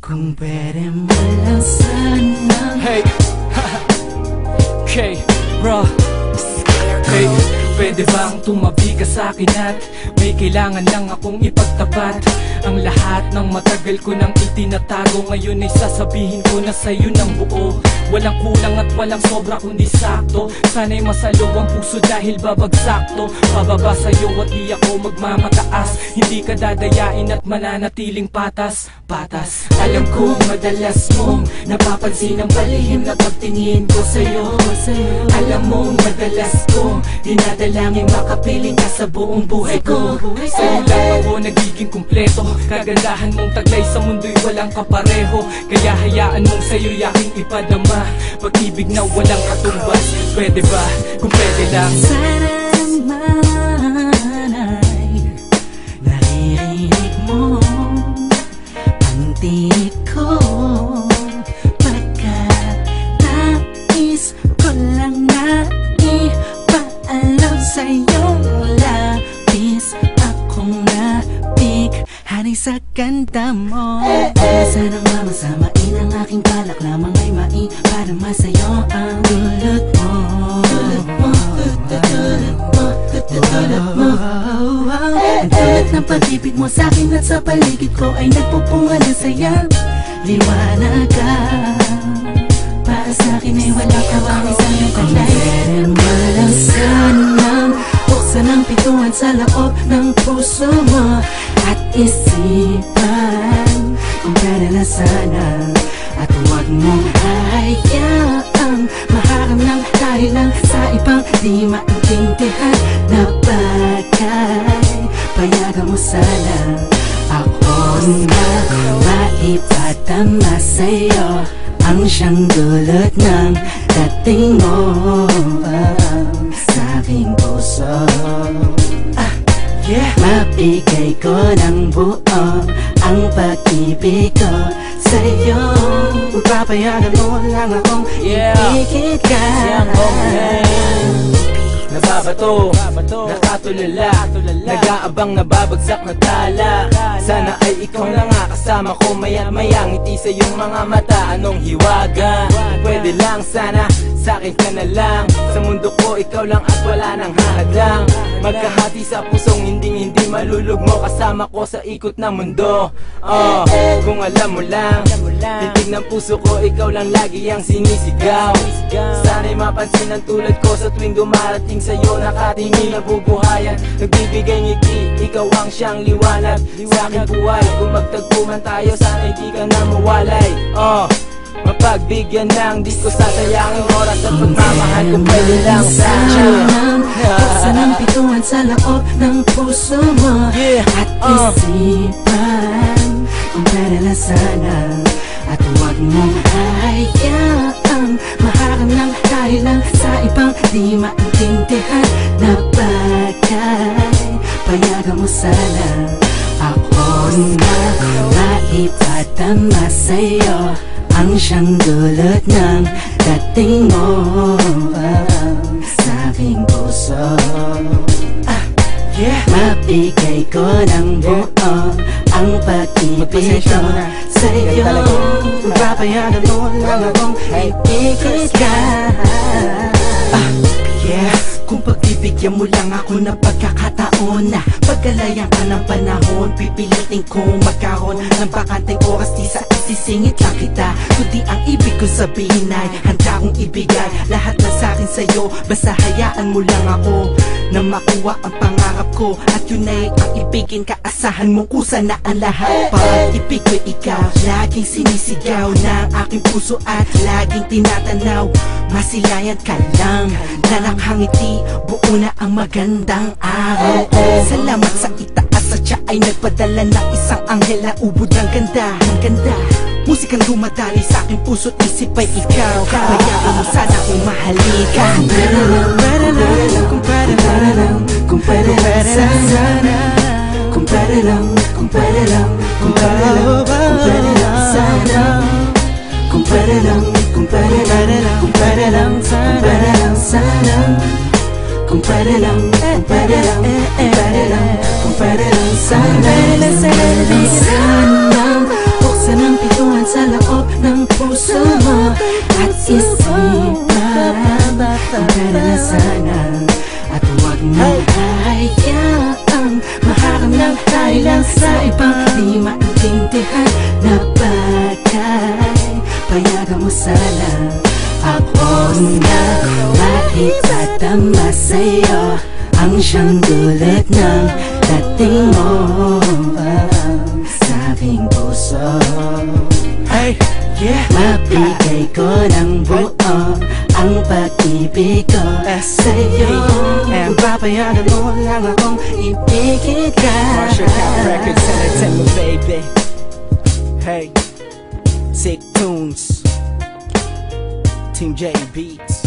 Kung pwede mo lang sana. Hey, okay, bro. Hey, pwede bang tumabi ka sa'kin at may kailangan lang akong ipagtapat. Ang lahat ng matagal ko nang itinatago, ngayon ay sasabihin ko na sa'yo ng buo. Walang kulang at walang sobra kundi sakto. Sana'y masalo ang puso dahil babagsak to. Pababa sa'yo at di ako magmamataas. Hindi ka dadayain at mananatiling patas. Patas. Alam kong madalas mong napapansin ang palihim na pagtingin ko sa'yo. Alam mong madalas kong dinadalangin makapiling ka sa buong buhay ko. Sa'yo lang ako nagiging kumpleto. Kagandahan mong taglay sa mundo'y walang kapareho. Kaya hayaan mong sa'yo'y aking ipadama pag-ibig na walang katumbas. Pwede ba? Kung pwede lang. Sana naman ay naririnig mo ang tinig ko. Pagkatapis ko lang na ipaalam sa'yong labis akong nabighani sa ganda mo. Sana nga masamain ang aking balak, lamang ay para sa'yo ang dulot mo. Ang tulad ng pag-ibig mo sa'kin at sa paligid ko ay nagpupunga ng saya. Liwanag ka, para sa'kin ay wala ka bang isang yung kalay. Pwede mo lang sanang buksan ang pintuan sa loob ng puso mo at isipan kung pwede na sana. At huwag mong hayaang maharap ng dahilan sa ibang di maintindihan na bagay. Payagan mo sana ako na maipadama sa'yo ang siyang dulot ng dating mo sa aking puso. Mabigay ko ng buo ang pag-ibig ko sa'yo. Papayagan mo lang akong ipigit ka. Nababato, nakatulala, nag-aabang nababagsak na tala. Sana ay ikaw na nga kasama ko, maya-maya ngiti sa iyong mga mata. Anong hiwaga? Pwede lang sana, sa'kin ka na lang. Sa mundo ko ikaw lang at wala nang hadlang. Magkahati sa pusong hindi malulugmo, kasama ko sa ikot ng mundo. Kung alam mo lang, tintig ng puso ko, ikaw lang lagi ang sinisigaw. Sana'y mapansin ang tulad ko sa tuwing dumarating sa'yo, nakatingin nabubuhayan. Nagbibigay ngiti, ikaw ang siyang liwanag sa aking buhay. Kung magtagpuan tayo, sana'y di ka na mawalay. Mapagbigyan ng di ko sasayangin oras at pagmamahal kung pwede lang sana. Buksan ang pintuan sa loob ng puso mo at isipan kung pwede lang sana. At huwag mong hayaang maharap ng dahilan sa ibang di maintindihan na bagay. Payagan mo sana ako na maipadama sa'yo ang siyang dulot ng dating mo sa aking puso. Mabigay ko ng buo ang pag-ibig ko sa'yo. Papayagan mo lang akong ipigit ka. Kung pagbibigyan mo lang ako ng pagkakataon na pagkalayan ka ng panahon, pipilitin kong magkaroon ng bakanteng oras, di sa isisingit lang kita. Kundi ang ibig ko sabihin ay handa kong ibigay lahat na sa'kin sa'yo. Basta hayaan mo lang ako na makuha ang pangarap ko, at yun ay ang ibigin ka. Asahan mo kusa na ang lahat. Pag-ibig ko ikaw, laging sinisigaw ng aking puso at laging tinatanaw. Masilayan ka lang na nakangiti, buo na ang magandang araw. Salamat sa itaas at siya ay nagpadala ng isang anghel na ubod ng ganda. Musikang dumadali sa aking puso't isip ay ikaw. Hayaan mo sana kung mahalin ka. Kung pwede lang, kung pwede lang, kung pwede lang sana. Kung pwede lang, kung pwede lang, kung pwede lang, kung pwede lang sana. Kung pwede lang, kung pwede lang, kung pwede lang sana. Kung pwede lang, kung pwede lang, kung pwede lang, kung pwede lang sana. Sana buksan ang pintuan bang di maintindihan na bagay? Payagan mo sana ako na maitatama sa'yo ang siyang dulot ng dating mo sa aking puso. Hey, yeah. Mabigay ko ng buo ang pag-ibig ko sa'yo. Papayagan mo lang akong ibigin ka. Marshall Cap Records Entertainment, baby. Hey, Sick Tunes, Team J Beats.